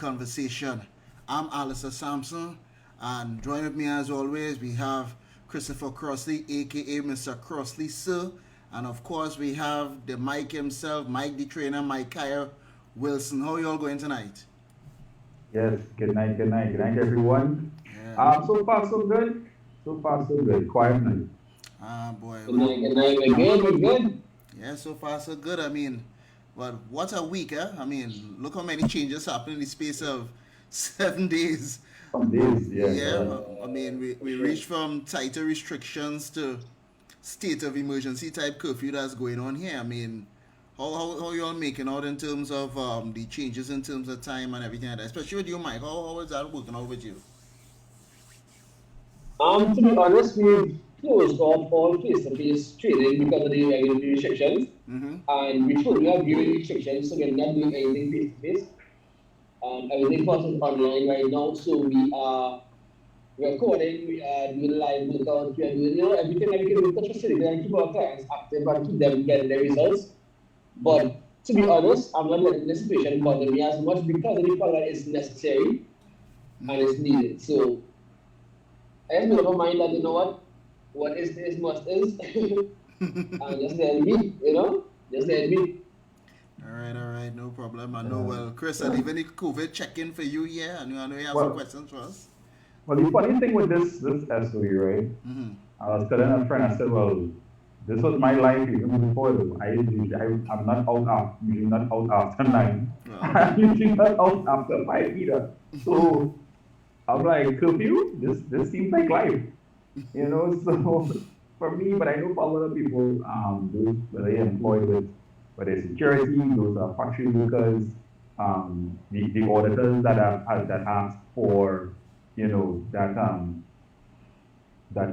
conversation. I'm Alistair Sampson, and join with me as always, we have Christopher Crossley, aka Mr. Crossley, sir. And of course, we have the Mike himself, Mike the trainer, Mike Kyle Wilson. How are you all going tonight? Yes, good night, everyone. Yeah. So far so good. So far so good. Quiet night. Ah, boy. Good night, good night. We're good, we're good. Yeah, so far so good. But what a week, eh? Look how many changes happened in the space of 7 days. Some days, yeah, Yeah, correct. For we sure. reached from tighter restrictions to state of emergency type curfew that's going on here. How you all making out in terms of the changes in terms of time and everything like that? Especially with you, Mike. How is that working out with you? To be honest, we've closed off all face-to-face trading because of the regulatory restrictions. Mm-hmm. And we fully agree with the restrictions, so we're not doing anything face-to-face. Everything for us is online right now, so we are recording, we are doing live workouts, we are doing, everything that we can do to facilitate and keep our clients active and keep them getting their results. But to be honest, I'm not letting the situation bother me as much because of the fact that it's necessary and it's needed. So I just made up my mind that what is must is, and just let it be, just let it be. All right, no problem. I know. Yeah. Well, Chris, I leave any COVID check-in for you here. I know you have some Well, questions for us. the funny thing with this SOE, right? Mm-hmm. I was telling a friend, I said, well, this was my life even before though. I'm not out after, usually not out after 9. Well, I'm usually not out after 5 either. So I'm like, curfew, this seems like life. So for me, but I know for a lot of people, those whether they're employed with whether it's security, those are factory workers, the auditors that ask for, that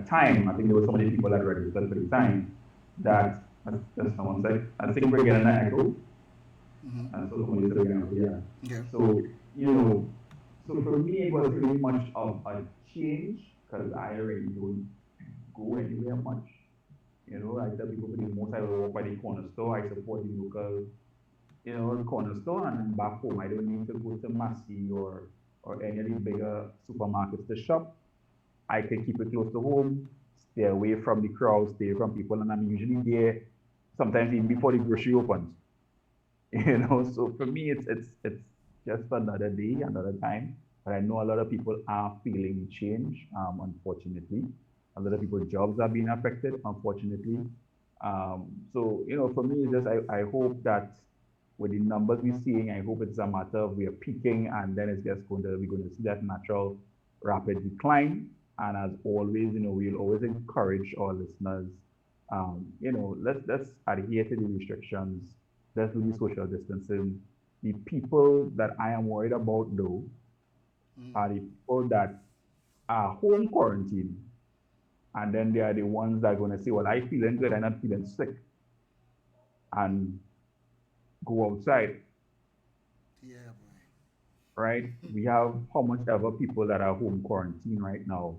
time. I think there were so many people that registered for the time that, as someone said, I think we're getting an echo, mm-hmm. and so somebody said again, yeah. Okay. So, you know, so for me, it was really much of a change because I already don't go anywhere much. I tell people for the most I will walk by the corner store. I support the local, corner store, and then back home I don't need to go to Massey or any of the bigger supermarkets to shop. I can keep it close to home, stay away from the crowd, stay from people, and I'm usually there sometimes even before the grocery opens. So for me it's just another day, another time. But I know a lot of people are feeling change, unfortunately. A lot of people's jobs are being affected, unfortunately. So for me it's just I hope that with the numbers we're seeing, I hope it's a matter of we are peaking and then it's just going to we're going to see that natural rapid decline. And as always, we'll always encourage our listeners, let's adhere to the restrictions, let's do the social distancing. The people that I am worried about though are the people that are home quarantine. And then they are the ones that are going to say, well, I feeling good, I'm not feeling sick, and go outside, Yeah, right? We have how much ever people that are home quarantine right now.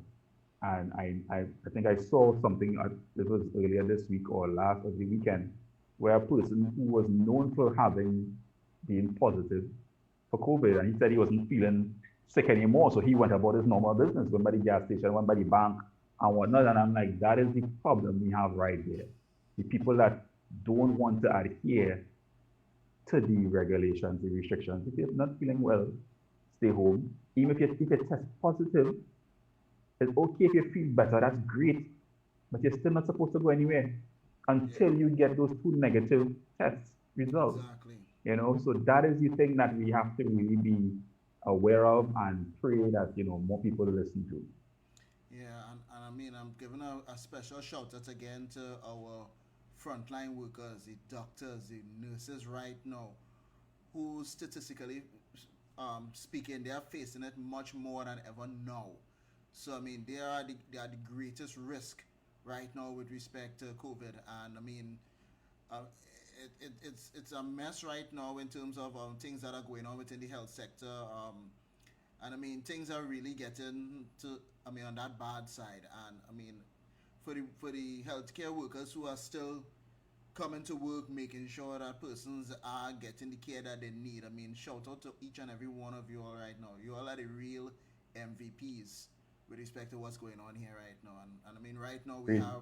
And I think I saw something, it was earlier this week or last of the weekend, where a person who was known for having being positive for COVID, and he said he wasn't feeling sick anymore. So he went about his normal business, went by the gas station, went by the bank, and whatnot. And I'm like, that is the problem we have right there. The people that don't want to adhere to the regulations, the restrictions. If you're not feeling well, stay home. Even if you test positive, it's okay if you feel better, that's great. But you're still not supposed to go anywhere yeah, until you get those two negative test results. exactly. So that is the thing that we have to really be aware of and pray that more people listen to. Yeah, and I'm giving a special shout out again to our frontline workers, the doctors, the nurses right now, who statistically speaking, they are facing it much more than ever now. So they are the greatest risk right now with respect to COVID, and uh, it's a mess right now in terms of things that are going on within the health sector. And things are really getting to on that bad side. And for the healthcare workers who are still coming to work, making sure that persons are getting the care that they need. I mean, shout out to each and every one of you all right now. You all are the real MVPs with respect to what's going on here right now. And I mean, right now we Great. have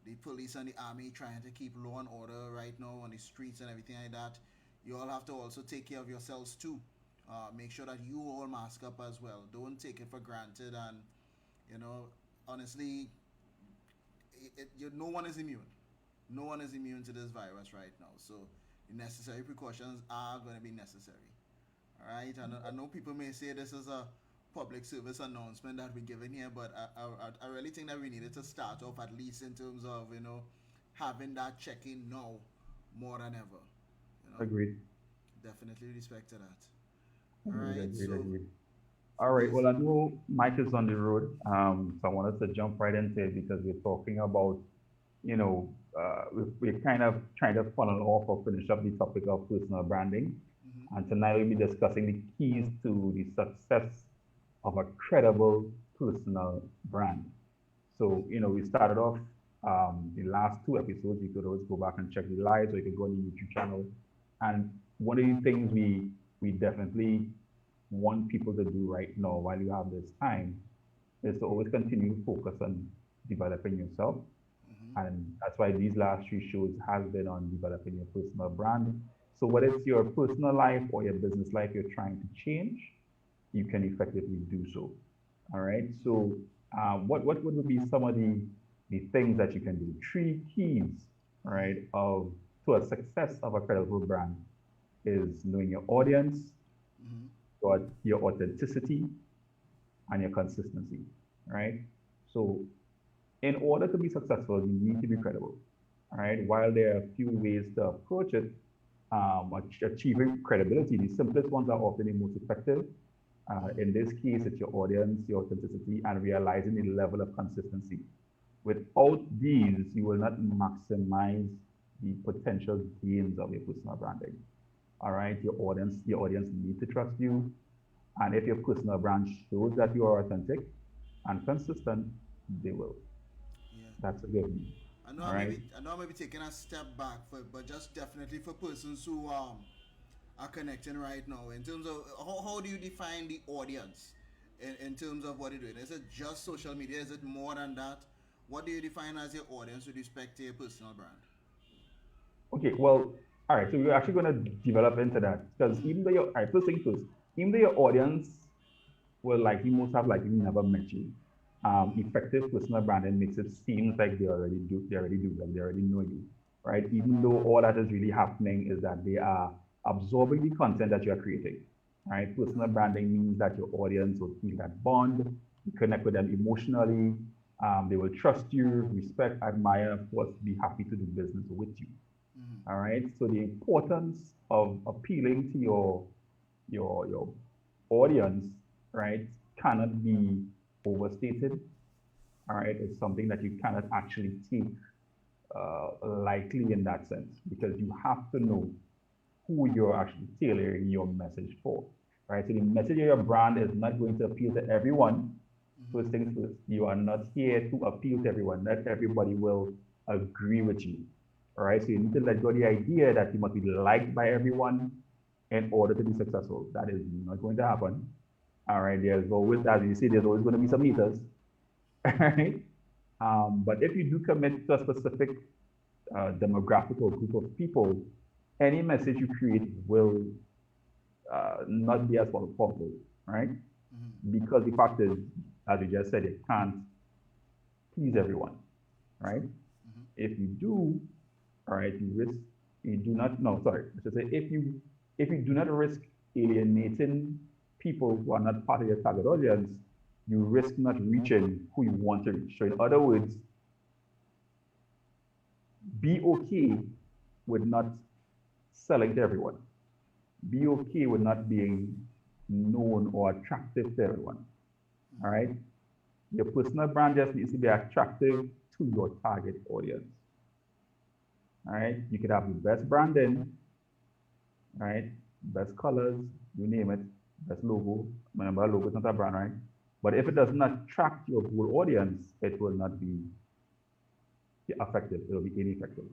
the police and the army trying to keep law and order right now on the streets and everything like that. You all have to also take care of yourselves too. Make sure that you all mask up as well. Don't take it for granted. And you know, honestly, no one is immune. No one is immune to this virus right now. So the necessary precautions are going to be necessary. All right. I know people may say this is a public service announcement that we're giving here, but I really think that we needed to start off at least in terms of having that check-in now more than ever. You know, Agreed. definitely respect to that. All Agreed. right. Agreed. So Agreed. All right. yes. Well, I know Mike is on the road, so I wanted to jump right into it because we're talking about, we're kind of trying to funnel off or finish up the topic of personal branding. Mm-hmm. And tonight we'll be discussing the keys to the success of a credible personal brand. So, we started off the last two episodes. You could always go back and check the lives, or you could go on the YouTube channel. And one of the things we definitely want people to do right now while you have this time is to always continue to focus on developing yourself. Mm-hmm. And that's why these last three shows has been on developing your personal brand. So whether it's your personal life or your business life you're trying to change, you can effectively do so. All right. So what would be some of the things that you can do? Three keys, all right, of to a success of a credible brand is knowing your audience, Mm-hmm. your authenticity, and your consistency. Right. So in order to be successful, you need to be credible. All right. While there are a few ways to approach it, achieving credibility, the simplest ones are often the most effective. In this case, it's your audience, your authenticity, and realizing the level of consistency. Without these, you will not maximize the potential gains of your personal branding. All right, your audience need to trust you, and if your personal brand shows that you are authentic and consistent, they will. Yeah. That's a good one. All right. I know I may be taking a step back for, but just definitely for persons who are connecting right now in terms of how do you define the audience in terms of what you're doing? Is it just social media? Is it more than that? What do you define as your audience with respect to your personal brand? Okay, well, all right. So we're actually going to develop into that because Mm-hmm. even though your, all right, first thing first, even though your audience will likely most have likely never met you, effective personal branding makes it seem like they already know you, right? Even though all that is really happening is that they are absorbing the content that you are creating, right? Personal branding means that your audience will feel that bond, you connect with them emotionally, they will trust you, respect, admire, of course, be happy to do business with you. Mm-hmm. All right. So the importance of appealing to your audience, right, cannot be overstated. All right. It's something that you cannot actually take lightly in that sense because you have to know who you're actually tailoring your message for. Right. So the message of your brand is not going to appeal to everyone. First Mm-hmm. things first, you are not here to appeal to everyone. Not everybody will agree with you. All right. So you need to let go of the idea that you must be liked by everyone in order to be successful. That is not going to happen. All right. There's always, as you see, there's always going to be some haters. All right. But if you do commit to a specific demographic or group of people, any message you create will not be as powerful, right? Mm-hmm. Because the fact is, as you just said, it can't please everyone, right? True. Mm-hmm. If you do, all right, you do not, no, sorry, I should say, if you do not risk alienating people who are not part of your target audience, you risk not reaching who you want to reach. So in other words, be okay with not selling to everyone. Be okay with not being known or attractive to everyone. All Mm-hmm. right. Your personal brand just needs to be attractive to your target audience. All right. You could have the best branding, right? Best colors, you name it, best logo. Remember, logo is not a brand, right? But if it does not attract your whole audience, it will not be effective. It will be ineffective.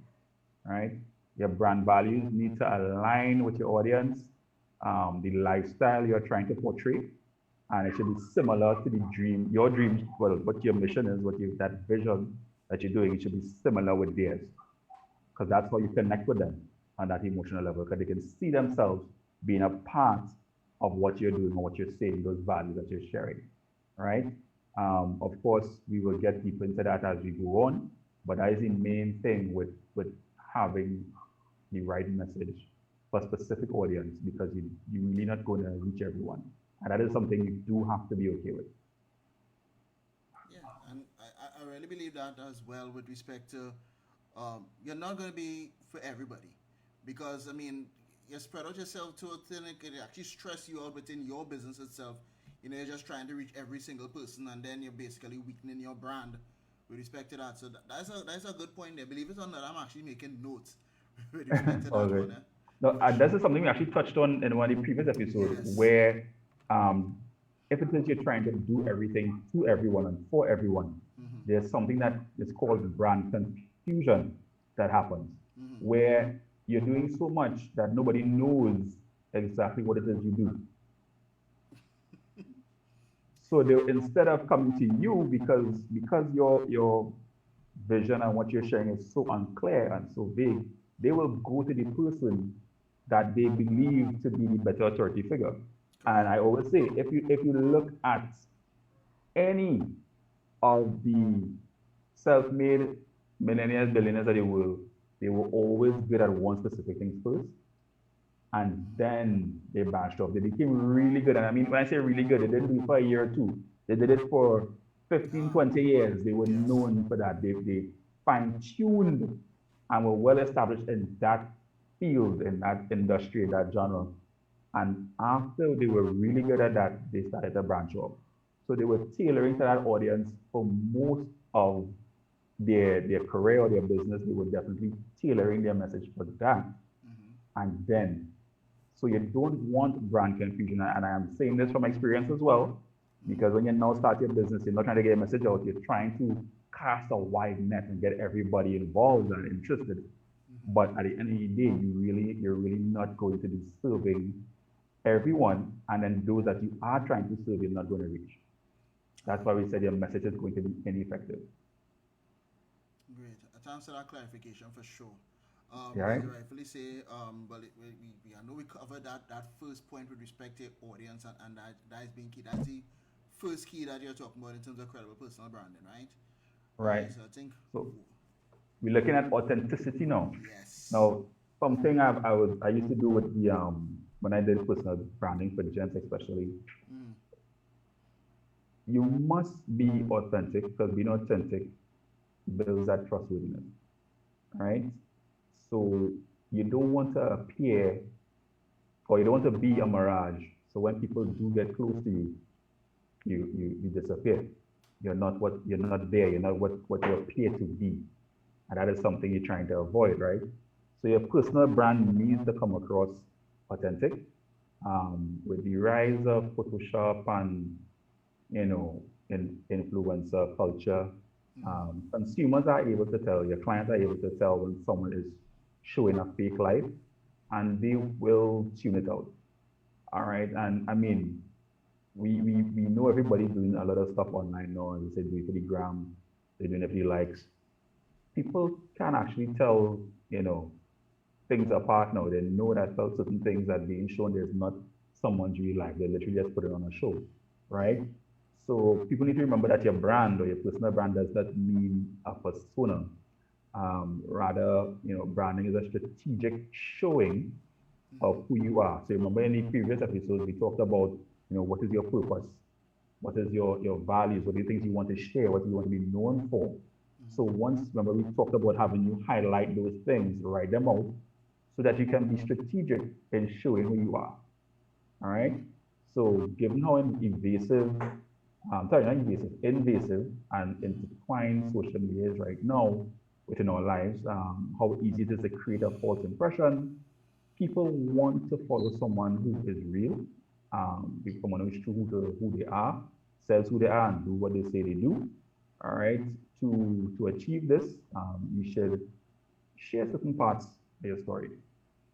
right? Your brand values need to align with your audience, the lifestyle you're trying to portray, and it should be similar to the dream, your dreams, well, what your mission is, that vision that you're doing, it should be similar with theirs, because that's how you connect with them on that emotional level, because they can see themselves being a part of what you're doing or what you're saying, those values that you're sharing, right? Of course, we will get deeper into that as we go on, but that is the main thing with having the right message for a specific audience, because you're really not going to reach everyone. And that is something you do have to be okay with. Yeah, and I really believe that as well with respect to you're not going to be for everybody because I mean you spread out yourself to a thing it can actually stress you out within your business itself. You know, you're just trying to reach every single person, and then you're basically weakening your brand with respect to that. So that's a good point there. Believe it or not, I'm actually making notes with respect to All that right. one. No, For this sure. is something we actually touched on in one of the previous episodes, Yes. where um, if it is you're trying to do everything to everyone and for everyone, Mm-hmm. there's something that is called brand confusion that happens, Mm-hmm. where you're doing so much that nobody knows exactly what it is you do. So they, instead of coming to you because your vision and what you're sharing is so unclear and so vague, they will go to the person that they believe to be the better authority figure. And Correct. I always say, if you look at any of the self-made millionaires, billionaires of the world, they were always good at one specific thing first, and then they bashed off. They became really good. And I mean, when I say really good, they didn't do it for a year or two. They did it for 15, Ah, 20 years. They were yes. known for that. They fine-tuned and were well established in that field, in that industry, in that genre. And after they were really good at that, they started to branch off. So they were tailoring to that audience for most of their career or their business. They were definitely tailoring their message for that. Mm-hmm. And then so you don't want brand confusion. And I am saying this from experience as well, because when you now start your business, you're not trying to get a message out, you're trying to cast a wide net and get everybody involved and interested. But Mm-hmm. at the end of the day, you're really not going to be serving everyone. And then those that you are trying to serve, you're not going to reach. That's Ah, why we said your message is going to be ineffective. great. Thanks for that clarification for sure. Yeah, As right? you rightfully say, but I know we covered that first point with respect to audience, and that is being key. That's the first key that you're talking about in terms of credible personal branding, right? Right. Right. So I think, So we're looking at authenticity now. yes. Now, something I used to do with the when I did personal branding for gents especially, Mm, you must be authentic, because being authentic builds that trustworthiness, right? So you don't want to appear, or you don't want to be a mirage. So when people do get close to you, you disappear. You're not there. You're not what you appear to be, and that is something you're trying to avoid, right? So your personal brand needs to come across authentic. With the rise of Photoshop and influencer culture, mm-hmm. consumers are able to tell, your clients are able to tell when someone is showing a fake life, and they will tune it out. All right. And I mean, we know everybody's doing a lot of stuff online now, and they say do it for the gram, they're doing it for the likes. People can actually tell, you know, things apart now. They know that for certain things that being shown is not someone's real life. They literally just put it on a show, right? So people need to remember that your brand or your personal brand does not mean a persona. Rather, branding is a strategic showing of who Mm-hmm. you are. So remember in the previous episodes, we talked about, what is your purpose? What is your values? What are the things you want to share? What do you want to be known for? So Mm-hmm. once, remember, we talked about having you highlight those things, write them out, so that you can be strategic in showing who you are. All right. So given how invasive, sorry, not invasive and intertwined social media is right now within our lives, how easy it is to create a false impression. People want to follow someone who is real, someone who is true to who they are, says who they are, and do what they say they do. All right. To achieve this, you should share certain parts of your story.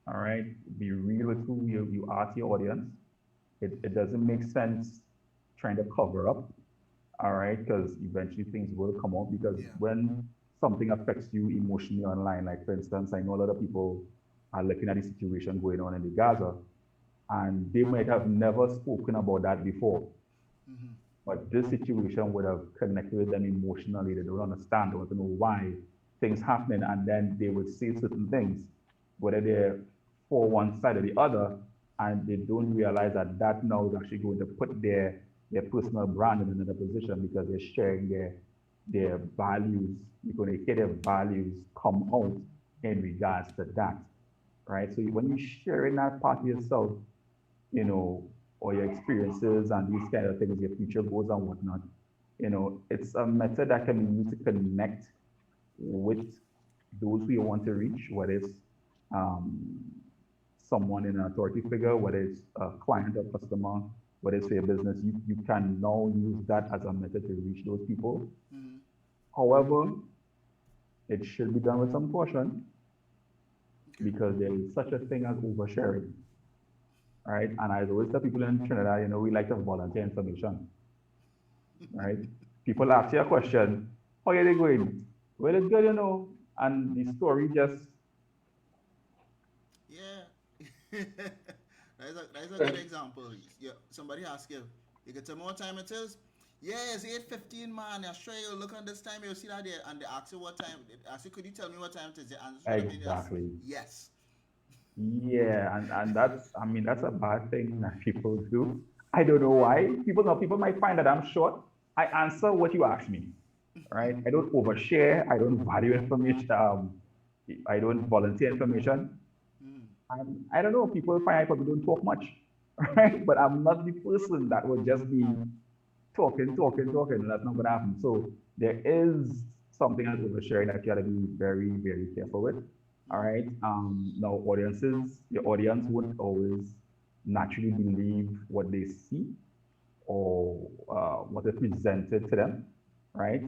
All right, be real with who you are to your audience. It doesn't make sense trying to cover up, all right, because eventually things will come up. Because Yeah. when something affects you emotionally online, like for instance, I know a lot of people are looking at the situation going on in the Gaza, and they might have never spoken about that before. Mm-hmm. But this situation would have connected with them emotionally. They don't understand, they want to know why things happening, and then they would say certain things, whether they're for one side or the other, and they don't realize that that now is actually going to put their personal brand in another position because they're sharing their values. You're going to hear their values come out in regards to that, right? So when you share in that part of yourself, or your experiences and these kind of things, your future goals and whatnot. It's a method that can be used to connect with those who you want to reach, whether it's um, someone in an authority figure, whether it's a client or customer, whether it's for your business, you can now use that as a method to reach those people. Mm-hmm. However, it should be done with some caution Okay. because there is such a thing as oversharing, right? And I always tell people in Trinidad, we like to volunteer information, right? People ask you a question, how are they going? Well, it's good, and the story just, Yeah. That's a good example. Yeah, somebody ask you, you can tell me what time it is? Yeah, it's 8:15, man. I'm sure you'll look on this time, you'll see that there, and they ask you what time. They ask you, could you tell me what time it is? The answer should have been yes. exactly. Yes. Yeah, and that's, I mean, that's a bad thing that people do. I don't know why. People might find that I'm short. I answer what you ask me, right? I don't overshare. I don't value information. I don't volunteer information. Mm. I don't know. People find I probably don't talk much, right? But I'm not the person that would just be talking, talking, talking. That's not going to happen. So there is something as oversharing that you got to be very, very careful with. All Mm. right. Now, your audience won't always naturally believe what they see or what is presented to them, right?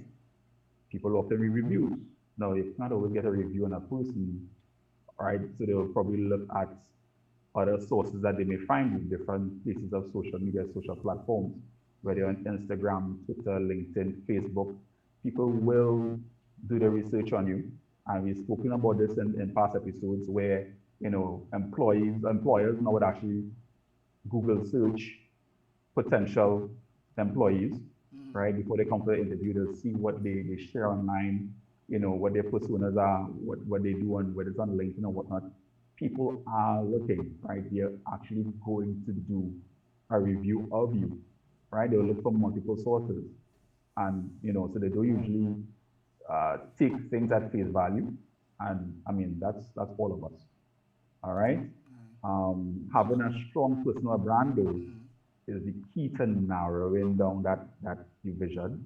People often read reviews. Now, you can't always get a review on a person, right? So they'll probably look at other sources that they may find in different places of social media, social platforms, whether on Instagram, Twitter, LinkedIn, Facebook. People will do the research on you. And we've spoken about this in past episodes where, employers now would actually Google search potential employees, Mm. right? Before they come for the interview, they'll see what they share online, what their personas are, what they do, and whether it's on LinkedIn or whatnot. People are looking, right? They're actually going to do a review of you, right? They'll look from multiple sources. And, so they don't usually take things at face value. And I mean, that's all of us, all right? Having a strong personal brand, though, Mm. is the key to narrowing down that division,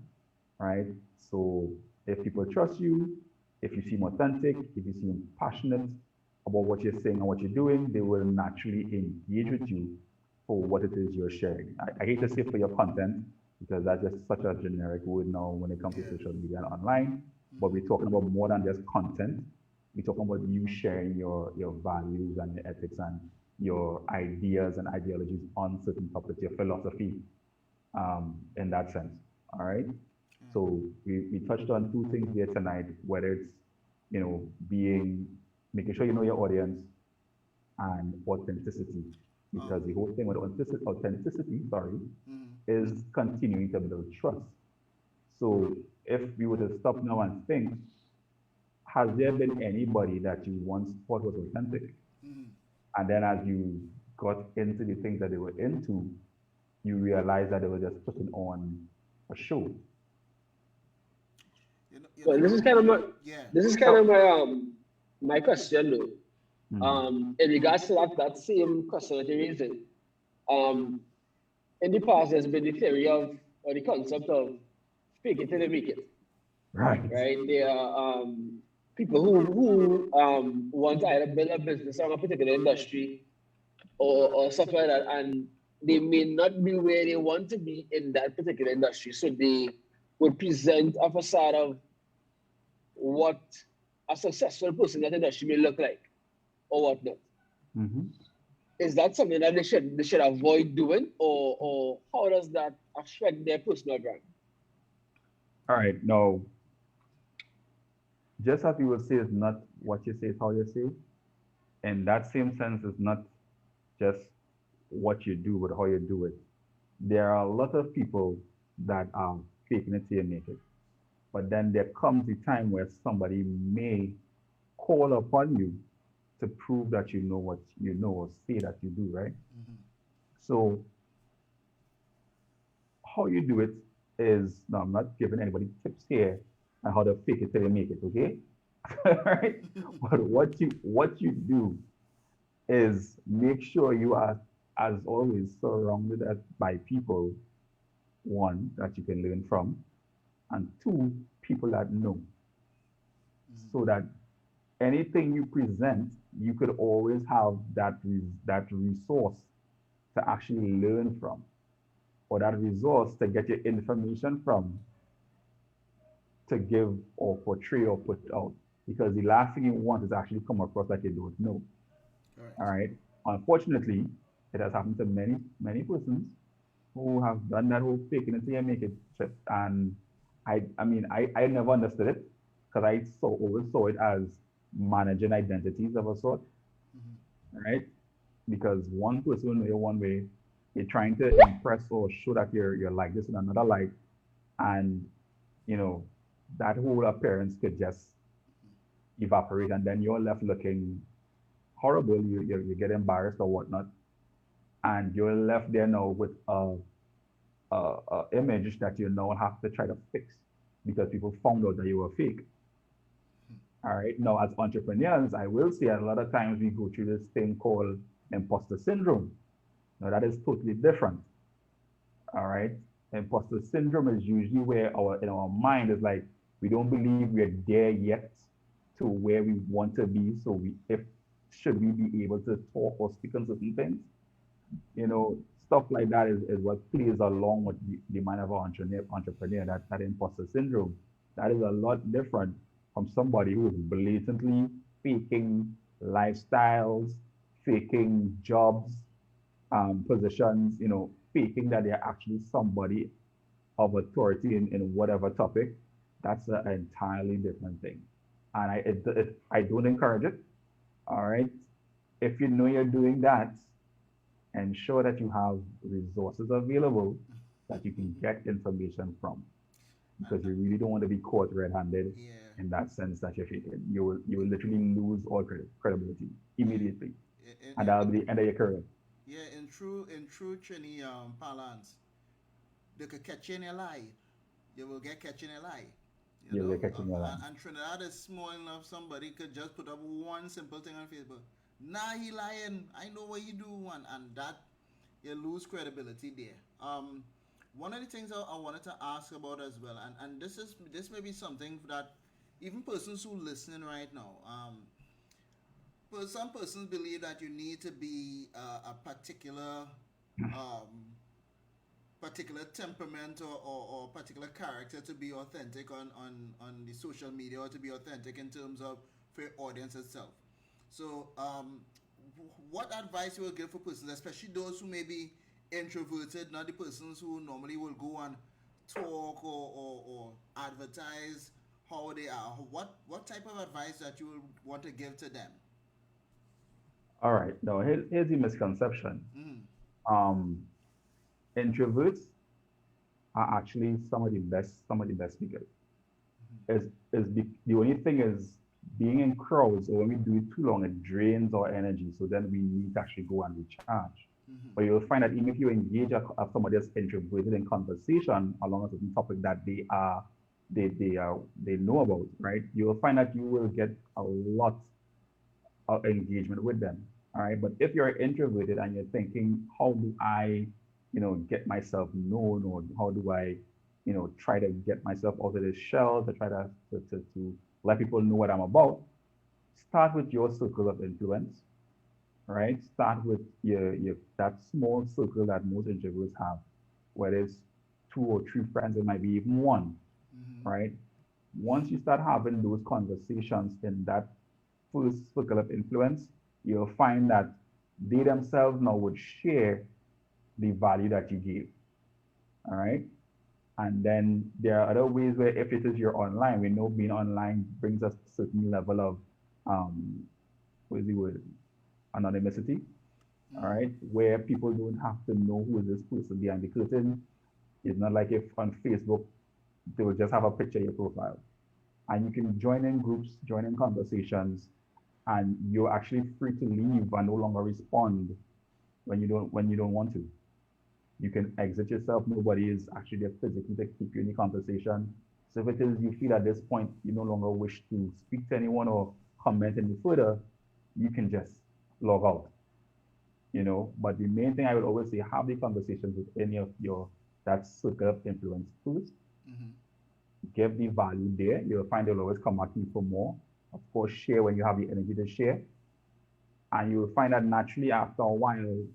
right? So if people trust you, if you seem authentic, if you seem passionate about what you're saying and what you're doing, they will naturally engage with you for what it is you're sharing. I hate to say for your content because that's just such a generic word now when it comes to Yeah. social media and online. But we're talking about more than just content. We're talking about you sharing your values and your ethics and your ideas and ideologies on certain topics, your philosophy, in that sense. All right. So we touched on two things here tonight, whether it's, being, making sure you know your audience and authenticity. Oh. Because the whole thing with authenticity, sorry, Mm. is continuing to build trust. So if we were to stop now and think, has there been anybody that you once thought was authentic? Mm. And then as you got into the things that they were into, you realize that they were just putting on a show. You Well, know. Yeah. this is kind So, of my question though. mhm, In regards to that same question that you're raising, um, in the past there's been the theory of or the concept of fake it till you make it, right. right? There are people who want to either build a business or a particular industry or stuff like that, and they may not be where they want to be in that particular industry. So they would present a facade of what a successful person that industry may look like or whatnot. Mm-hmm. Is that something that they should avoid doing, or how does that affect their personal brand? All right. Now, just as you will say, is not what you say, it's how you say. In that same sense, it's not just what you do, but how you do it. There are a lot of people that are faking it till you make it. But then there comes a time where somebody may call upon you to prove that you know what you know or say that you do, right? Mm-hmm. So how you do it is, no, I'm not giving anybody tips here on how to fake it till you make it, okay? Right? But what you do is make sure you are, as always, surrounded by people, one, that you can learn from, and two, people that know, Mm-hmm. so that anything you present, you could always have that resource to actually learn from, or that resource to get your information from, to give or portray or put out. Because the last thing you want is actually come across like you don't know. All Correct. right. Unfortunately, it has happened to many, many persons who have done that whole fake it until you make it trip. And I never understood it because I always saw it as managing identities of a sort, Mm-hmm. right? Because one person will know you one way, you're trying to impress or show that you're like this in another light, and you know that whole appearance could just evaporate, and then you're left looking horrible. You get embarrassed or whatnot, and you're left there now with a image that you now have to try to fix because people found out that you were fake. All right. Now, as entrepreneurs, I will say a lot of times we go through this thing called imposter syndrome. Now, that is totally different. All right. Imposter syndrome is usually where our in our mind is like we don't believe we're there yet to where we want to be. So we if should we be able to talk or speak on certain things, stuff like that is what plays along with the mind of an entrepreneur, that imposter syndrome. That is a lot different from somebody who is blatantly faking lifestyles, faking jobs, positions, faking that they're actually somebody of authority in whatever topic. That's an entirely different thing. And I don't encourage it. All right. If you know you're doing that, ensure that you have resources available that you can get information from, And, because you really don't want to be caught red-handed yeah, in that sense that you're faking. You will literally lose all credibility yeah. immediately, and In, that'll be the end of your career. yeah, in true Trini parlance, they could catch you in a lie. You will get catch in a lie. You You'll know, be catching your line. and Trinidad is small enough. Somebody could just put up one simple thing on Facebook. Nah, he lying. I know what you do, and that you lose credibility there. One of the things I wanted to ask about as well, and this may be something that even persons who listening right now, some persons believe that you need to be a um, particular temperament or particular character to be authentic on the social media, or to be authentic in terms of for your audience itself. So, what advice you will give for persons, especially those who may be introverted, not the persons who normally will go and talk or advertise how they are? What type of advice that you will want to give to them? All right. Now, here's the misconception. Mm, Um, Introverts are actually some of the best speakers. The only thing is being in crowds, or when we do it too long, it drains our energy. So then we need to actually go and recharge. mm-hmm, But you'll find that even if you engage somebody that's introverted in conversation along a certain topic that they know about, right? You will find that you will get a lot engagement with them. All right. But if you're introverted and you're thinking, how do I, get myself known, or how do I, try to get myself out of this shell to try to let people know what I'm about, start with your circle of influence, right? Start with your that small circle that most introverts have, whether it's two or three friends, it might be even one, mm-hmm, right? Once you start having those conversations in that first circle of influence, you'll find that they themselves now would share the value that you gave. All right. And then there are other ways where if it is you're online, we know being online brings a certain level of um, what is the word? Anonymity. All Mm-hmm. right, where people don't have to know who is this person behind the curtain. It's not like if on Facebook they will just have a picture of your profile. And you can join in groups, join in conversations, and you're actually free to leave and no longer respond when you don't want to. You can exit yourself. Nobody is actually there physically to keep you in the conversation. So if it is you feel at this point you no longer wish to speak to anyone or comment any further, you can just log out. But the main thing I would always say, have the conversations with any of your that circle of influence first. Mm-hmm. Give the value there. You'll find they'll always come at you for more. Of course, share when you have the energy to share. And you'll find that naturally after a while,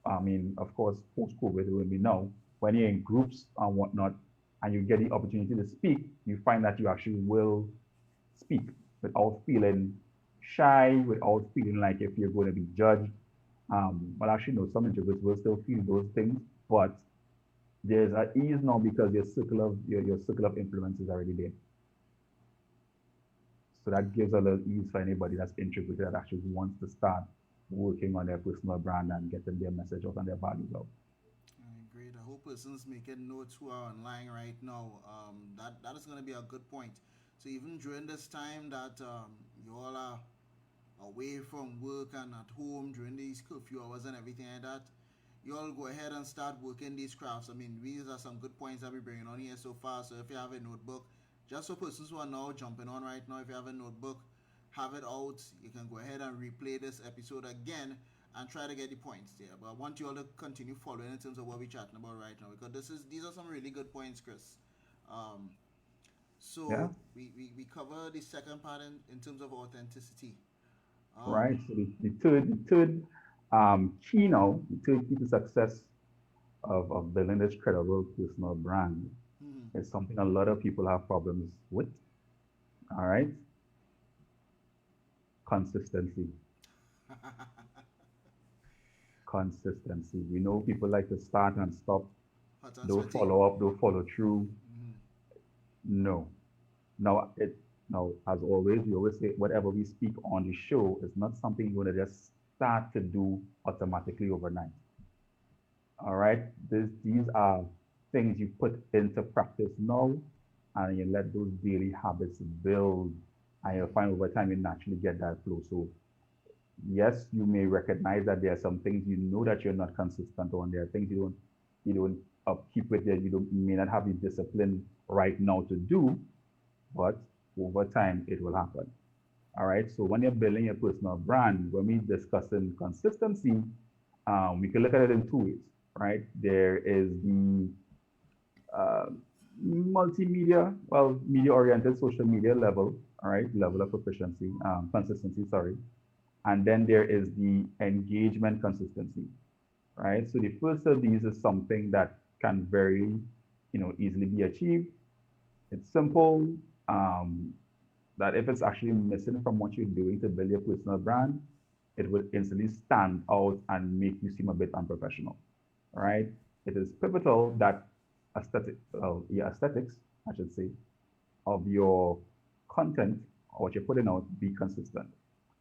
I mean, of course, post-COVID, it will be now, when you're in groups and whatnot, and you get the opportunity to speak, you find that you actually will speak without feeling shy, without feeling like if you're going to be judged. Well, actually, no, some introverts will still feel those things, but there's an ease now because your circle of influence is already there. So that gives a little ease for anybody that's introverted that actually wants to start working on their personal brand and getting their message out and their values out. Great. I hope persons making notes who are online right now. That is going to be a good point. So even during this time that you all are away from work and at home during these curfew hours and everything like that, you all go ahead and start working these crafts. I mean, these are some good points that we're bringing on here so far. So if you have a notebook, just for persons who are now jumping on right now, if you have a notebook, have it out. You can go ahead and replay this episode again and try to get the points there. But I want you all to continue following in terms of what we're chatting about right now because these are some really good points, Chris. Um, Yeah. so we cover the second part in terms of authenticity. Right. Um, So the third key now, the third key to success of building this credible personal brand hmm. is something a lot of people have problems with. All right. Consistency. Consistency. We know people like to start and stop, Hot and don't sweaty. follow up, don't follow through. Mm-hmm. No. Now, as always, we always say whatever we speak on the show is not something you're going to just start to do automatically overnight. All right. These are things you put into practice now, and you let those daily habits build, and you'll Mm-hmm. find over time you naturally get that flow. So yes, you may recognize that there are some things you know that you're not consistent on. There are things you don't upkeep with that you may not have the discipline right now to do, but over time it will happen. All right. So when you're building your personal brand, when we discussing consistency, we can look at it in two ways, right? There is the uh, multimedia, well, media-oriented social media level, all right, level of proficiency, consistency, sorry. And then there is the engagement consistency, right? So the first of these is something that can very, easily be achieved. It's simple. Um, that if it's actually missing from what you're doing to build your personal brand, it will instantly stand out and make you seem a bit unprofessional, right? It is pivotal that aesthetics, I should say, of your content or what you're putting out be consistent.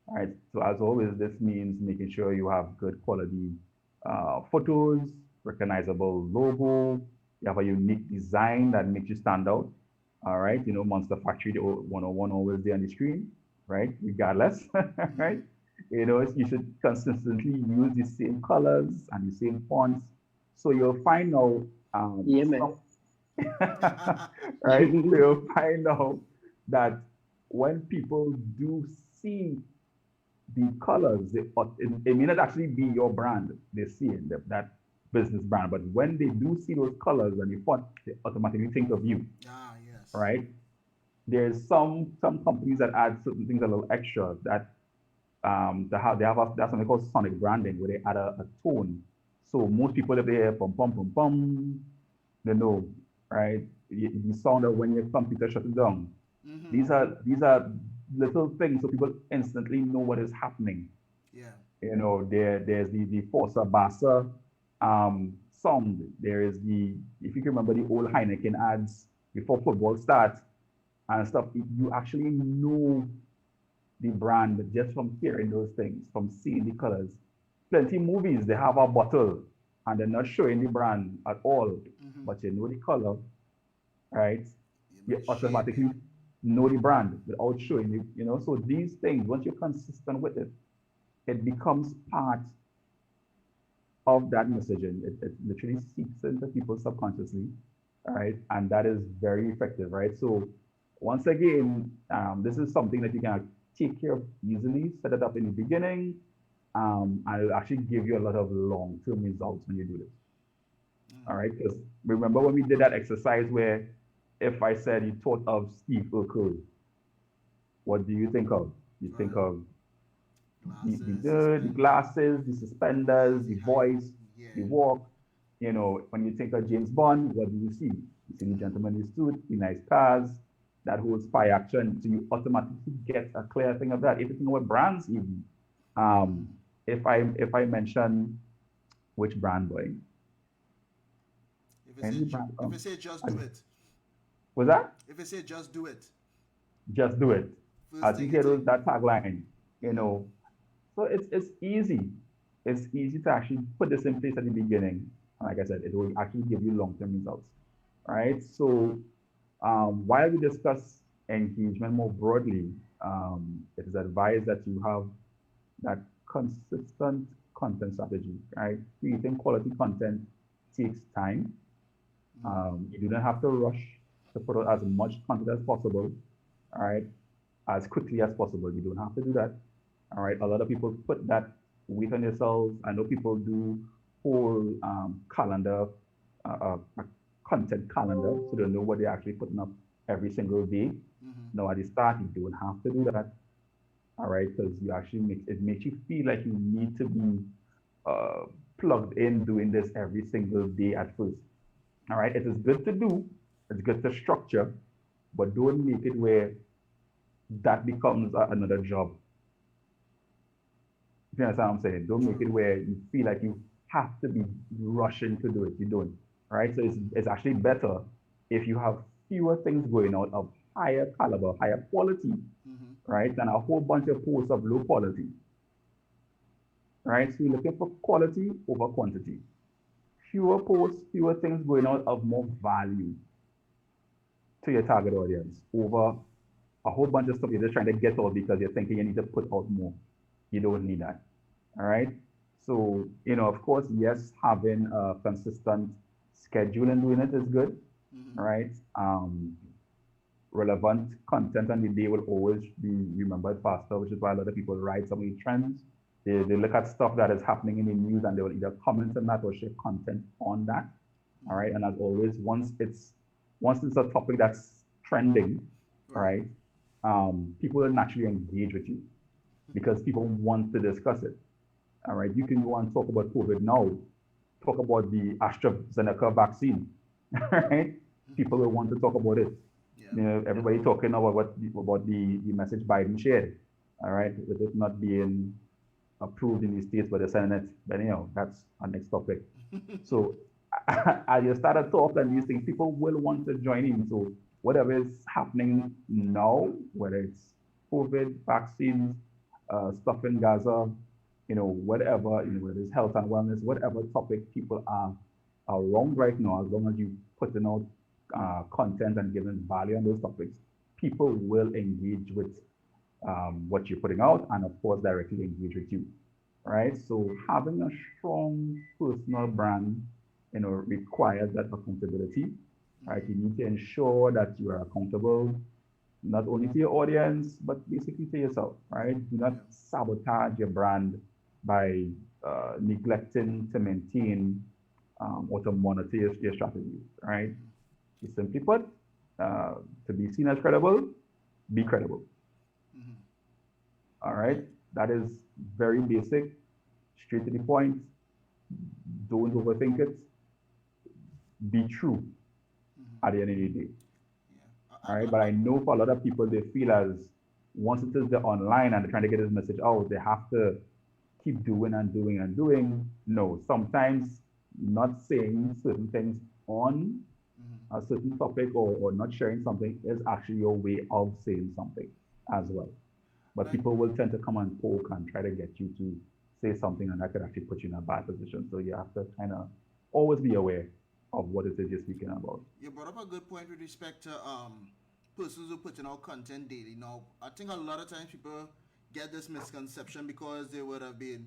All right. So as always, this means making sure you have good quality photos, recognizable logo, you have a unique design that makes you stand out. All right. Monster Factory, the 101 always there on the screen, right? Regardless, Mm-hmm. right? You should consistently use the same colors and the same fonts. So you'll find out Yeah, man. some right? So you'll find out that when people do see the colors, it may not actually be your brand they see in that business brand, but when they do see those colors and the font, they automatically think of you, Ah, yes. right? There's some companies that add certain things a little extra that they have something called sonic branding where they add a tone. So most people if they hear pum pum pum pum, they know, right? The sound of when your computer shuts down. Mm-hmm. These are little things so people instantly know what is happening. Yeah. There's the Forza Bassa song. There is the, if you can remember the old Heineken ads before football starts and stuff, you actually know the brand just from hearing those things, from seeing the colors. Plenty movies, they have a bottle and they're not showing the brand at all, Mm-hmm. but you know the color, right? You You might shape it. automatically know the brand without showing you. So these things, once you're consistent with it, it becomes part of that messaging. It literally seeps into people subconsciously, right? And that is very effective, right? So once again, this is something that you can take care of easily, set it up in the beginning, and it'll actually give you a lot of long-term results when you do this. All right. Because remember when we did that exercise where if I said you thought of Steve Urkel, what do you think of? You think Right. of Glasses, the suspenders, glasses, the suspenders, crazy the height. voice, the Yeah. walk. When you think of James Bond, what do you see? You see the gentleman in the suit, the nice cars, that whole spy action. So you automatically get a clear thing of that. If you think about brands, even um, if I mention which brand, boy, If you say any brand, if you say just do it, was that? if you say just do it, Just do it. first As thing you you hear think. that tagline, you Mm-hmm. know, so it's easy. It's easy to actually put this in place at the beginning. And like I said, it will actually give you long-term results. Right. So while we discuss engagement more broadly, it is advised that you have that consistent content strategy. Right. Creating quality content takes time. Mm-hmm. You do not have to rush to put out as much content as possible. All right, as quickly as possible. You don't have to do that. All right. A lot of people put that weight on themselves. I know people do whole calendar, a content calendar, so they know what they're actually putting up every single day. Mm-hmm. Now at the start, you don't have to do that. All right, because you actually makes you feel like you need to be uh, plugged in doing this every single day at first. All right, it is good to do. It's good to structure, but don't make it where that becomes another job. If you understand what I'm saying, don't make True. it where you feel like you have to be rushing to do it. You don't. Right? So it's actually better if you have fewer things going out of higher caliber, higher quality, Mm-hmm. right? Than a whole bunch of posts of low quality. Right? So you're looking for quality over quantity. Fewer posts, fewer things going out of more value to your target audience over a whole bunch of stuff you're just trying to get out because you're thinking you need to put out more. You don't need that. All right. So, of course, yes, having a consistent schedule and doing it is good. Mm-hmm. All right. Relevant content on the day will always be remembered faster, which is why a lot of people write some of these trends. They look at stuff that is happening in the news and they will either comment on that or share content on that. All Mm-hmm. right. And as always, once it's a topic that's trending, all Right. right, people will naturally engage with you because people want to discuss it. All right, you can go and talk about COVID now. Talk about the AstraZeneca vaccine. Right? People will want to talk about it. Yeah. Everybody talking about the message Biden shared. All right, with it not being approved in the states by the Senate. But that's our next topic. So as you start to talk and these things, people will want to join in. So whatever is happening now, whether it's COVID, vaccines, stuff in Gaza, whatever, whether it's health and wellness, whatever topic people are wrong right now, as long as you putting out content and giving value on those topics, people will engage with what you're putting out and of course directly engage with you. Right? So having a strong personal brand, requires that accountability. Right? You Mm-hmm. need to ensure that you are accountable not only to your audience, but basically to yourself, right? Do not Yeah. sabotage your brand by neglecting to maintain or to monitor your strategies, right? Mm-hmm. Simply put, uh, to be seen as credible, be credible. Mm-hmm. All right, Right. that is very basic, straight to the point. Don't overthink it. Be true Mm-hmm. at the end of the day. Yeah. right? But I know for a lot of people, they feel as once it is the online and they're trying to get this message out, they have to keep doing and doing and doing. No, sometimes not saying certain things on Mm-hmm. a certain topic or not sharing something is actually your way of saying something as well. But Right. people will tend to come and poke and try to get you to say something, and that could actually put you in a bad position. So you have to kind of always be aware of what it is you're speaking about. You brought up a good point with respect to persons who put in out content daily. Now, I think a lot of times people get this misconception because they would have been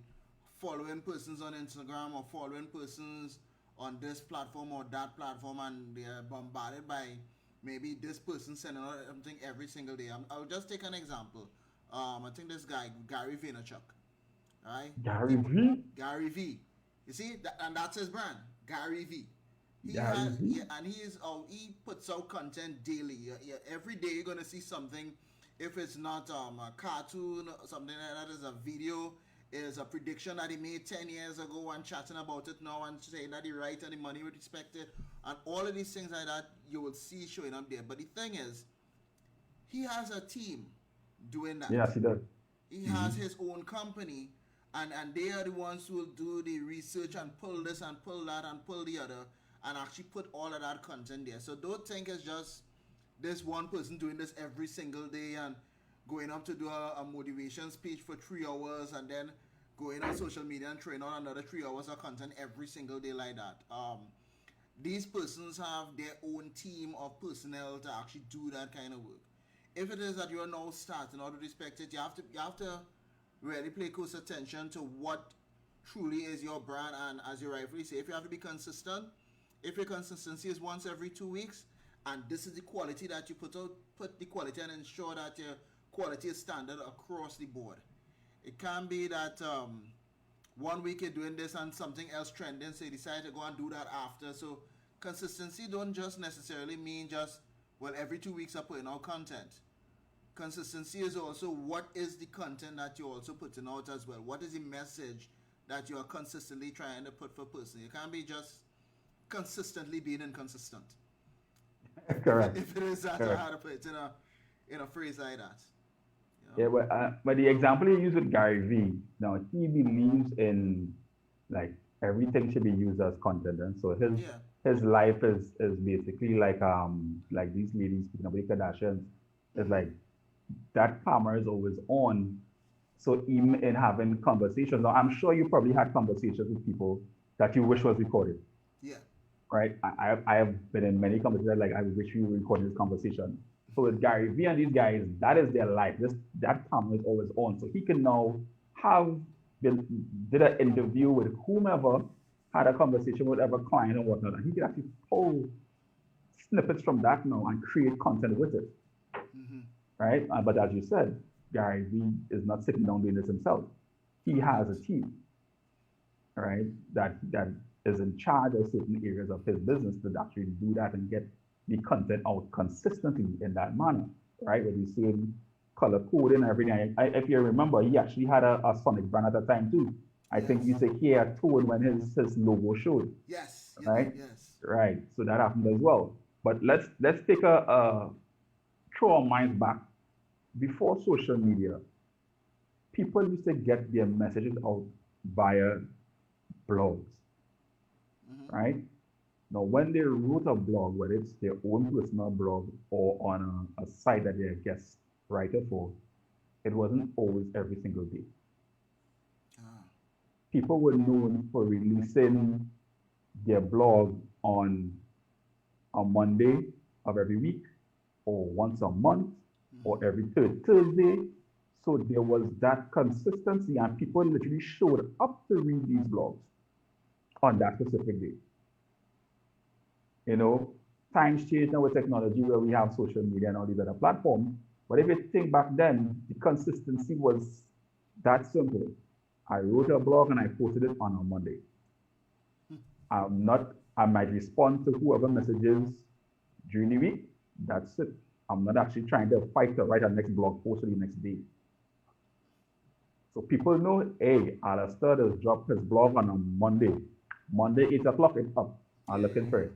following persons on Instagram or following persons on this platform or that platform, and they are bombarded by maybe this person sending out something every single day. I'll just take an example. I think this guy Gary Vaynerchuk, right? He Gary put V. Gary V. You see, and that's his brand, Gary V. He Gary has, V. yeah, and he puts out content daily. Yeah, every day you're gonna see something. If it's not a cartoon or something like that, is a video, is a prediction that he made 10 years ago and chatting about it now and saying that he right and the money would respect it, and all of these things like that you will see showing up there. But the thing is, he has a team doing that. Yes, he does. He Hmm. has his own company, and they are the ones who will do the research and pull this and pull that and pull the other and actually put all of that content there. So don't think it's just this one person doing this every single day and going up to do a motivation speech for 3 hours and then going on social media and throwing on another 3 hours of content every single day like that. These persons have their own team of personnel to actually do that kind of work. If it is that you are now starting out to respect it, you have to really pay close attention to what truly is your brand, and as you rightfully say, if you have to be consistent, if your consistency is once every 2 weeks, and this is the quality that you put out, put the quality and ensure that your quality is standard across the board. It can be that one week you're doing this and something else trending, so you decide to go and do that after. So consistency don't just necessarily mean just, well, every 2 weeks I'm putting out content. Consistency is also what is the content that you're also putting out as well. What is the message that you are consistently trying to put for person? You can't be just consistently being inconsistent. Correct. If it is that, I Correct. had to put it in a phrase like that. You know? Yeah, but the example you use with Gary V. Now he believes in like everything should be used as content, and so Yeah. his life is basically like these ladies speaking about the Kardashians. It's Mm-hmm. like that camera is always on. So even in having conversations, now I'm sure you probably had conversations with people that you wish was recorded, Yeah. right? I have been in many conversations like I wish we were recording this conversation. So with Gary V and these guys, that is their life. This that camera is always on. So he can now have been did an interview with whomever, had a conversation with whatever client and whatnot, and he can actually pull snippets from that now and create content with it, Mm-hmm. right? But as you said, Gary Vee is not sitting down doing this himself. He has a Correct. team, right, that is in charge of certain areas of his business to actually do that and get the content out consistently in that manner, right? With the same color coding and everything. If you remember, he actually had a Sonic brand at the time too. I think you Yes. say he had tone when his logo showed, Yes, you did. right? Yes. Right. So that happened as well. But let's take a throw our minds back. Before social media, people used to get their messages out via blogs, Mm-hmm. right? Now, when they wrote a blog, whether it's their own personal blog or on a site that they're a guest writer for, it wasn't always every single day. Ah. People were known for releasing their blog on a Monday of every week, or once a month, or Mm-hmm. every third Thursday. So there was that consistency, and people literally showed up to read these blogs on that specific day. You know, times change now with technology where we have social media and all these other platforms. But if you think back then, the consistency was that simple. I wrote a blog and I posted it on a Monday. I'm not, I might respond to whoever messages during the week. That's it. I'm not actually trying to fight to write a next blog post for the next day. So people know, hey, Alistair has dropped his blog on a Monday. Monday, 8 o'clock, it's up. I'm looking for Yeah. it.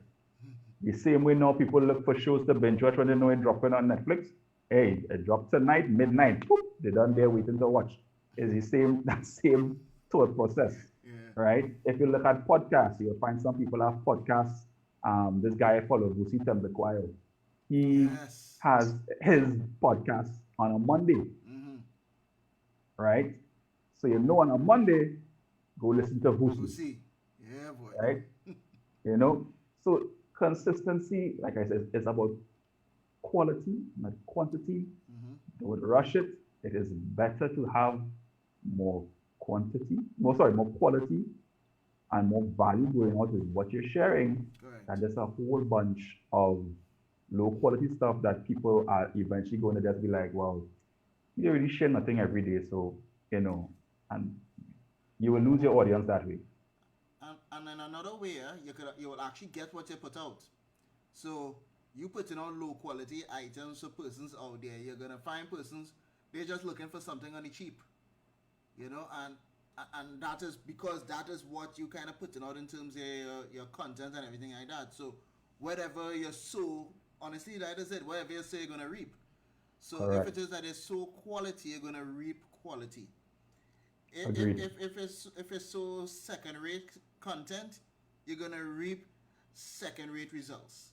The same way now people look for shows to binge watch when they know it dropping on Netflix. Hey, it dropped tonight, midnight. Boop, they done there waiting to watch. It's the same that same thought process, Yeah. right? If you look at podcasts, you'll find some people have podcasts. This guy I follow, Busi Tembekwayo, he Yes. has his podcast on a Monday, Mm-hmm. right? So you know on a Monday, go listen to We'll Busi, see. Yeah, boy. right? You know, so consistency, like I said, is about quality, not quantity. Mm-hmm. Don't rush it. It is better to have more quantity, more quality and more value going out with what you're sharing Correct. than just a whole bunch of low quality stuff that people are eventually going to just be like, well, you really share nothing every day, so and you will lose your audience that way. And in another way, you will actually get what you put out. So you putting out low quality items for persons out there. You're gonna find persons they're just looking for something on the cheap, and that is because that is what you kind of putting out in terms of your content and everything like that. So whatever you sow, honestly, like I said, whatever you sow, you're gonna reap. So if Correct. it is that it's so quality, you're gonna reap quality. Agreed. If it's so second rate content, you're gonna reap second rate results.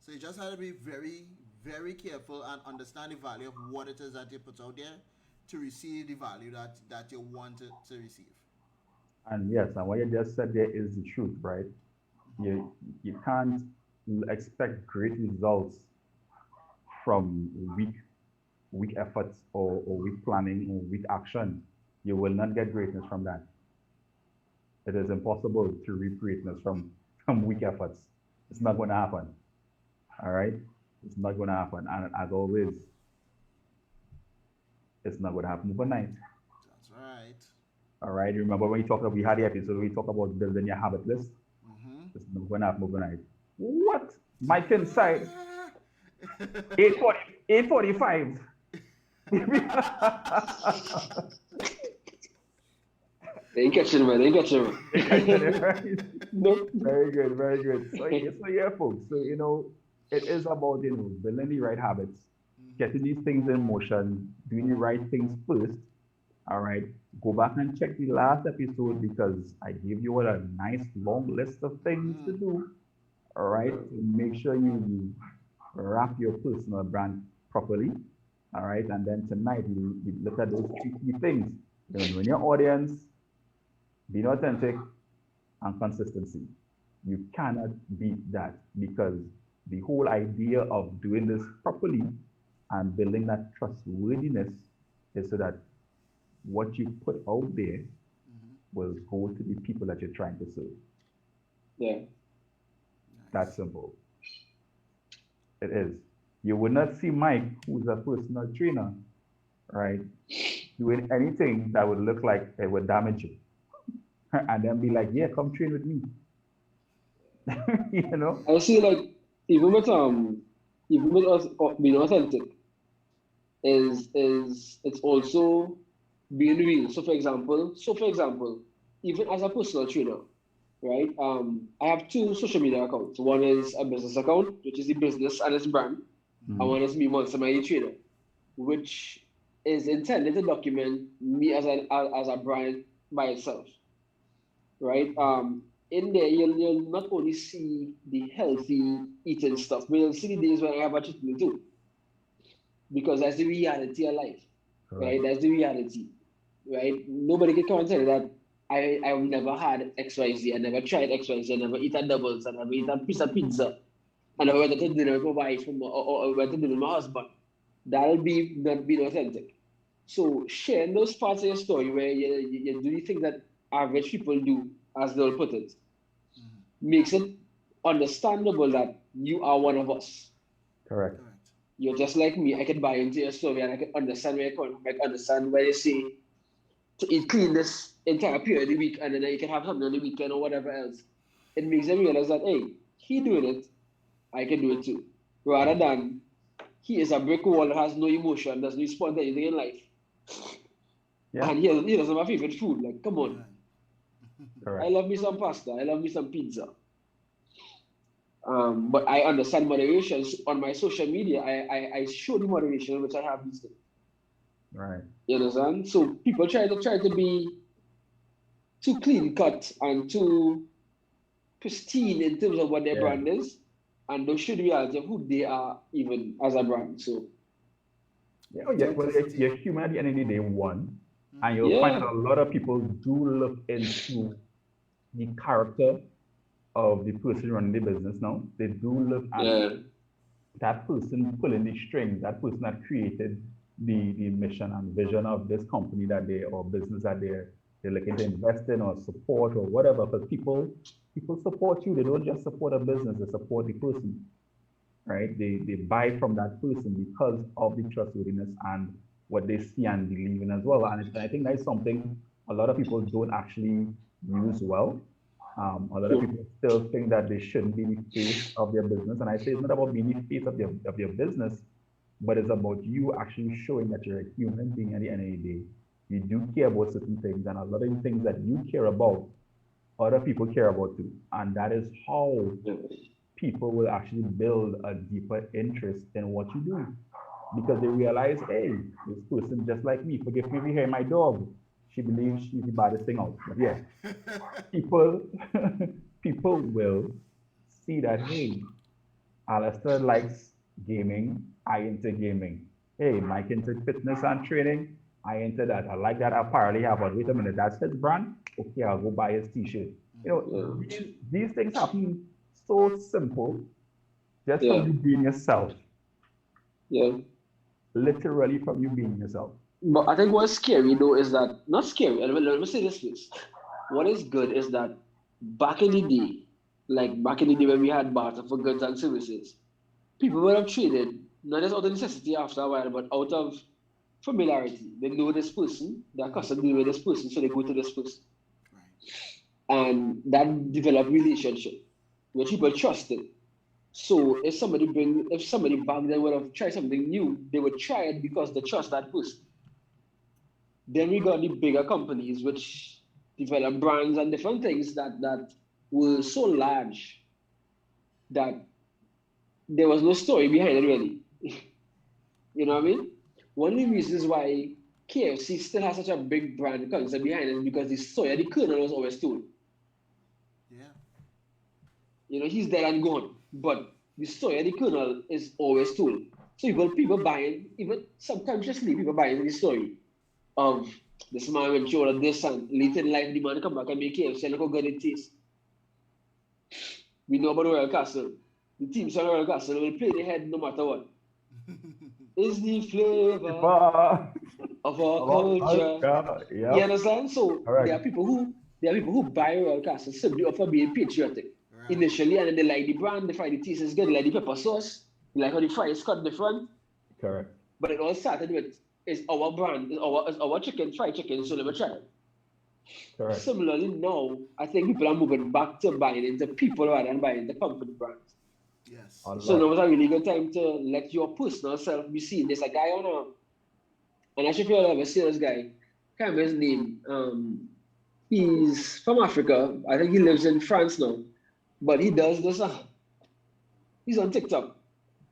So you just have to be very, very careful and understand the value of what it is that you put out there to receive the value that you want to receive. And yes, and what you just said there is the truth, right? You can't expect great results from weak efforts or weak planning or weak action. You will not get greatness from that. It is impossible to reap greatness from weak efforts. It's not going to happen. All right? It's not going to happen. And as always, it's not going to happen overnight. That's right. All right? Remember when we had the episode, we talked about building your habit list? Mm-hmm. It's not going to happen overnight. What? Mike inside, 8:40, 8:45. They ain't catching man. They ain't catching man. No. Very good, very good. So yeah, folks. So it is about building the right habits, getting these things in motion, doing the right things first. All right. Go back and check the last episode because I gave you a nice long list of things to Mm-hmm. do. All right. So make sure you wrap your personal brand properly. All right. And then tonight we look at those three key things. Knowing your audience, being authentic, and consistency. You cannot beat that because the whole idea of doing this properly and building that trustworthiness is so that what you put out there Mm-hmm. will go to the people that you're trying to serve. Yeah. That Nice. simple. It is. You would not see Mike, who's a personal trainer, right, doing anything that would look like it would damage you. And then be like, yeah, come train with me. you know? I see like even with even with us being authentic is it's also being real. So for example, even as a personal trainer, right? I have two social media accounts. One is a business account, which is the business and its brand, and Mm, one is me once a trainer, which is intended to document me as a brand by itself, right? In there, you'll not only see the healthy eating stuff, but you'll see the days when I have a cheat meal too, because that's the reality of life, right? correct. That's the reality, right? Nobody can come and tell you that I've never had XYZ, I never tried XYZ, I never eaten doubles, I never eaten a piece of pizza, I never went to dinner with my wife or went to dinner with my husband. That'll be not being authentic. So sharing those parts of your story where you do the things that average people do, as they'll put it, Mm-hmm. makes it understandable that you are one of us. Correct. Correct. You're just like me. I can buy into your story and I can understand where you're coming from. I can understand where you say to eat clean this entire period of the week and then you can have something on the weekend or whatever else. It makes them realize that, hey, he doing it, I can do it too. Rather than he is a brick wall that has no emotion, doesn't respond to anything in life. Yeah, And he doesn't have my favorite food. Like, come on. Right. I correct. love me some pasta. I love me some pizza. But I understand moderation. So on my social media. I show the moderation which I have these days. Right. You understand? So people try to be too clean cut and too pristine in terms of what their Yeah. brand is, and don't show the reality of who they are even as a brand. So Yeah, oh, yeah. Well, Authenticity. you're human at the end of the day, one, and Mm-hmm. you'll find yeah, that a lot of people do look into the character of the person running the business now. They do look at yeah, that person pulling the strings, that person that created the mission and vision of this company that they or business that they're looking to invest in or support or whatever. Because people support you. They don't just support a business, they support the person, right? They buy from that person because of the trustworthiness and what they see and believe in as well. And I think that's something a lot of people don't actually use well. A lot of people still think that they shouldn't be the face of their business. And I say it's not about being the face of your business, but it's about you actually showing that you're a human being at the end of the day. You do care about certain things, and a lot of the things that you care about, other people care about too. And that is how yeah, people will actually build a deeper interest in what you do because they realize, hey, this person just like me. Forgive me if you hear my dog. She believes she's the baddest thing out. But yeah, people people will see that, hey, Alistair likes gaming, I into gaming. Hey, Mike into fitness and training, I into that. I like that apparel he have, but wait a minute, that's his brand? Okay, I'll go buy his t-shirt. You know, yeah, these things happen so simple just from yeah, you being yourself, yeah. literally from you being yourself. But I think what's scary though is that not scary. Let me say this please. What is good is that back in the day, like back in the day when we had barter for goods and services, people would have traded not just out of necessity after a while, but out of familiarity. They know this person, they're accustomed to with this person, so they go to this person. Right. And that develop relationship where people trusted. So if somebody back then would have tried something new, they would try it because they trust that person. Then we got the bigger companies which develop brands and different things that were so large that there was no story behind it really. You know what I mean? One of the reasons why KFC still has such a big brand concept behind it is because the soya, the kernel was always stolen. Yeah. You know, he's dead and gone. But the soya, the kernel is always stolen. So people buying, even subconsciously, people buying the story of this man went through all of this and later in life the man come back and make KFC and look how good it tastes. We know about Royal Castle. The team from Royal Castle will play the head no matter what. Is the flavor But of our about culture. culture, You yep, understand? So correct, there are people who buy Royal Castle simply for being patriotic Right. initially, and then they like the brand, they find the taste is good, they like the pepper sauce, they like how the fries cut different. correct, But it all started with is our brand, is our chicken, fried chicken, so let me try it. correct. Similarly, now I think people are moving back to buying into people rather than buying the company brands. Yes. A So now lot. was a really good time to let your personal self be seen. There's a guy on and I should feel ever see this guy. Can't remember his name. He's from Africa. I think he lives in France now. But he does this. He's on TikTok,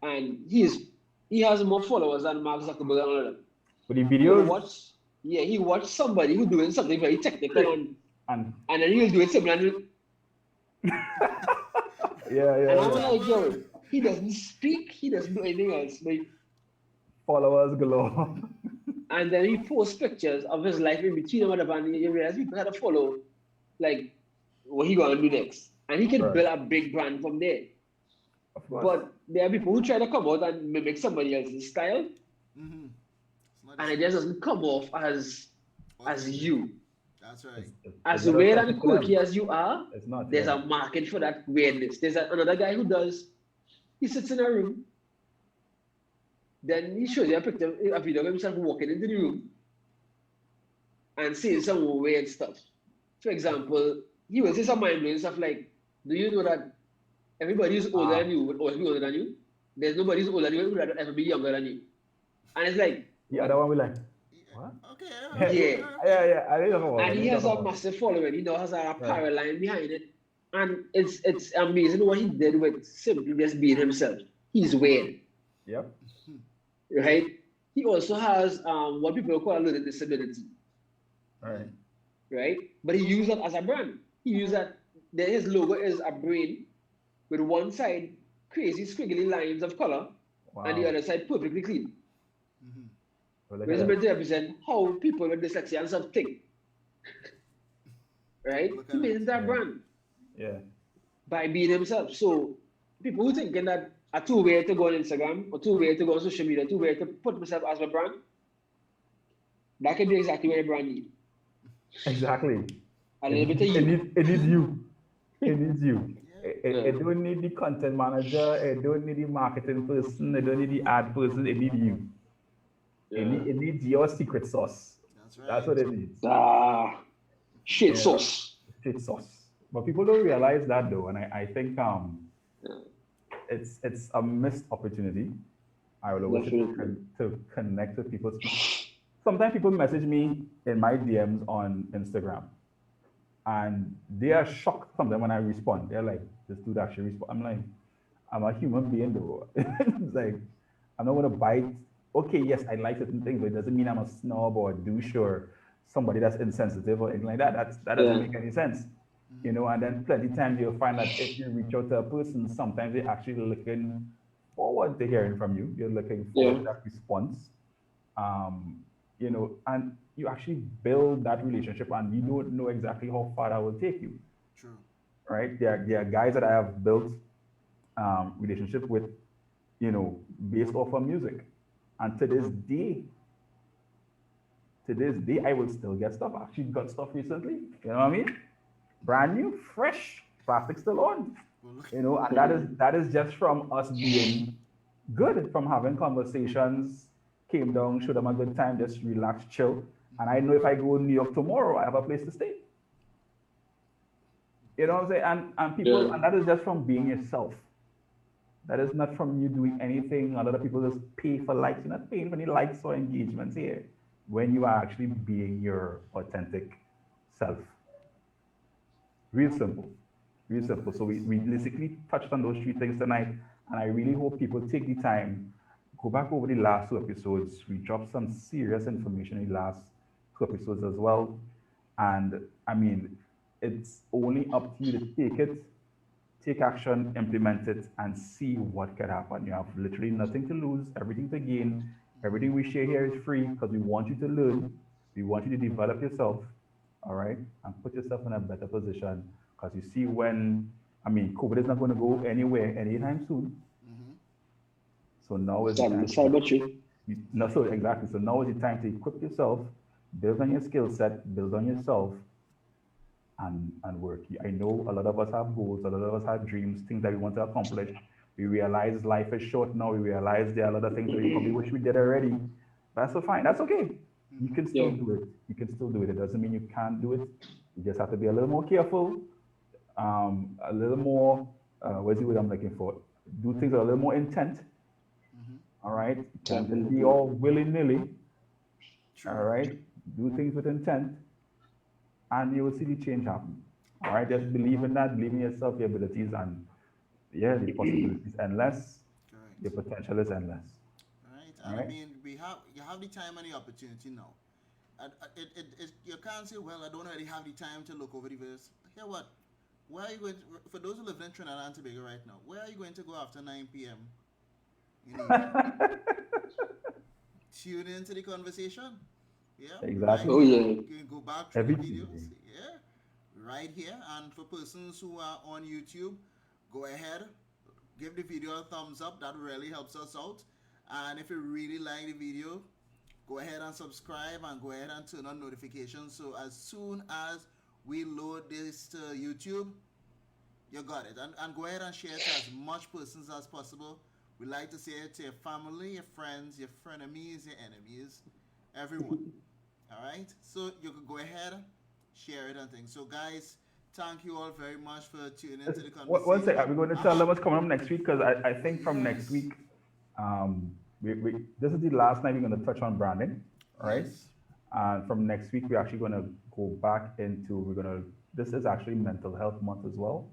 and he has more followers than Mark Zuckerberg and all of them. But the He videos, watch, yeah, he watched somebody who doing something very technical, and and then he'll do it similar. yeah, And yeah, I'm yeah. like, yo, he doesn't speak, he doesn't do anything else. But, Followers galore. and then he posts pictures of his life in between and whatever, and you realize people had to follow, like, what he gonna do next. And he can Right. build a big brand from there. Of course. But there are people who try to come out and mimic somebody else's style, Mm-hmm. It's not and the it same. just doesn't come off as Authentic. you. That's right. As It's not weird and authentic to quirky them. as you are, It's not, there's yeah. a market for that weirdness. There's another guy who does, he sits in a room, then he shows you a video of himself walking into the room and saying some weird stuff. For example, he will say some mind-blowing stuff like, do you know that everybody who's older than you would always be older than you? There's nobody who's older than you who would ever be younger than you. And it's like, The other one will like, what? Yeah. Okay. Yeah, Okay. yeah. Okay. yeah, yeah. I didn't know about And it. I he didn't has know a about it. massive following. He now has a Right. apparel line behind it. And it's amazing what he did with simply just being himself. He's weird, Yep. right? He also has what people call a learning disability, All right. right? But he used that as a brand. He used that. Then his logo is a brain with one side crazy squiggly lines of color, and the Wow. other side perfectly clean. Well, look Which at is that. meant to represent how people with dyslexia and stuff think, right? Look He at made it. it that Yeah. brand Yeah. by being himself. So people who thinking that a two-way to go on Instagram or two-way to go on social media, two-way to put myself as a brand, that could be exactly what a brand need. Exactly. A It, little bit of it you. needs it needs you. It needs you. Yeah. It don't need the content manager. It don't need the marketing person. It don't need the ad person. It needs you. It needs your secret sauce. That's That's right. what it needs. Ah, shit You know, sauce. secret sauce. But people don't realize that though, and I think Yeah, it's a missed opportunity. I will always say definitely. to connect with people. Sometimes people message me in my DMs on Instagram, and they are shocked sometimes when I respond. They're like, "This dude actually respond." I'm like, "I'm a human being, though." It's like, I'm not gonna bite. Okay, yes, I like certain things, but it doesn't mean I'm a snob or a douche or somebody that's insensitive or anything like that. That doesn't Yeah, make any sense. And then plenty times you'll find that if you reach out to a person, sometimes they're actually looking forward to hearing from you. You're looking forward yeah, to that response. And you actually build that relationship and you don't know exactly how far that will take you, True. right? There are guys that I have built relationship with, based off of music. And to this day, I will still get stuff. I actually got stuff recently, you know what I mean? Brand new, fresh, plastic still on. Well, look. And that is just from us being good, from having conversations, came down, showed them a good time, just relax, chill. And I know if I go to New York tomorrow, I have a place to stay. You know what I'm saying? And yeah, people, and that is just from being yourself. That is not from you doing anything. A lot of people just pay for likes. You're not paying for any likes or engagements here when you are actually being your authentic self. Real simple. Real simple. So we basically touched on those three things tonight. And I really hope people take the time, go back over the last two episodes. We dropped some serious information in the last two episodes as well. And I mean, it's only up to you to take action, implement it, and see what could happen. You have literally nothing to lose, everything to gain. Everything we share here is free because we want you to learn. We want you to develop yourself, all right, and put yourself in a better position. Because you see, COVID is not going to go anywhere anytime soon. So now is the time that's to about you. no, so exactly. So now is the time to equip yourself, build on your skill set, build on yourself, and work. I know a lot of us have goals, a lot of us have dreams, things that we want to accomplish. We realize life is short now. We realize there are a lot of things that we probably wish we did already. That's so fine. That's okay. You can still Yeah, do it. You can still do it. It doesn't mean you can't do it. You just have to be a little more careful, a little more, what's the word I'm looking for? Do things with a little more intent. All right. You can't just be definitely. all willy nilly. All True. right. Do things with intent and you will see the change happen. All right, just believe in that, believe in yourself, your abilities, and yeah, the possibilities endless. Correct. Your potential is endless. Right. All And I right. mean, you have the time and the opportunity now. And you can't say, well, I don't really have the time to look over the verse. Hear what? Where are you going for those who live in Trinidad and Tobago right now, where are you going to go after 9 p.m. in the evening? Tune into the conversation. Yeah, right Exactly. Oh here. yeah, You can go back through the Every videos. Tuesday. Yeah, right here. And for persons who are on YouTube, go ahead, give the video a thumbs up. That really helps us out. And if you really like the video, go ahead and subscribe and go ahead and turn on notifications. So as soon as we load this to YouTube, you got it. And go ahead and share it to as much persons as possible. We like to say it to your family, your friends, your frenemies, your enemies, everyone. All right. So you can go ahead, share it and things. So guys, thank you all very much for tuning into the One sec, are conversation. we going to tell them what's coming up next week? Because I think from next Yes. week, this is the last night we're going to touch on branding, all right? Yes. And from next week, we're actually going to go back into, this is actually mental health month as well.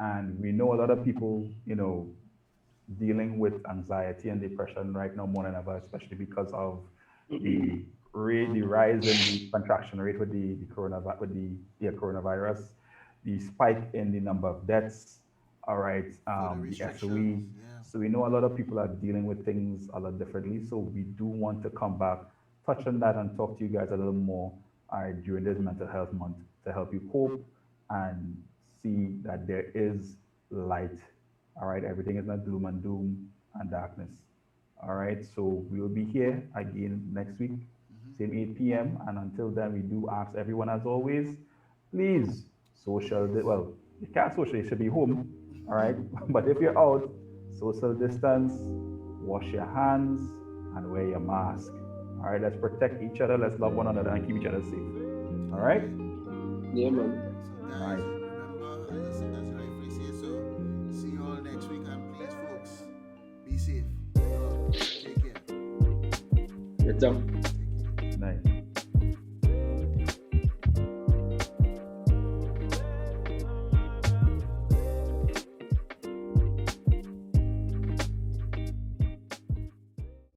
And we know a lot of people, dealing with anxiety and depression right now more than ever, especially because of the rise in the contraction rate with the coronavirus, with the coronavirus, the spike in the number of deaths. All right, For the the restrictions, SOE. yeah. So we know a lot of people are dealing with things a lot differently. So we do want to come back, touch on that, and talk to you guys a little more, all right, during this mental health month to help you cope and see that there is light. All right, everything is not doom and doom and darkness. All right, so we will be here again next week, Hmm. same 8 p.m. And until then, we do ask everyone, as always, please well, you can't social, you should be home. All right, but if you're out, social distance, wash your hands, and wear your mask. All right, let's protect each other, let's love one another, and keep each other safe. All All right, right. Yeah, man. So all guys, right. remember, as you rightfully say, so see you all next week, and please, folks, be safe. Take care. It's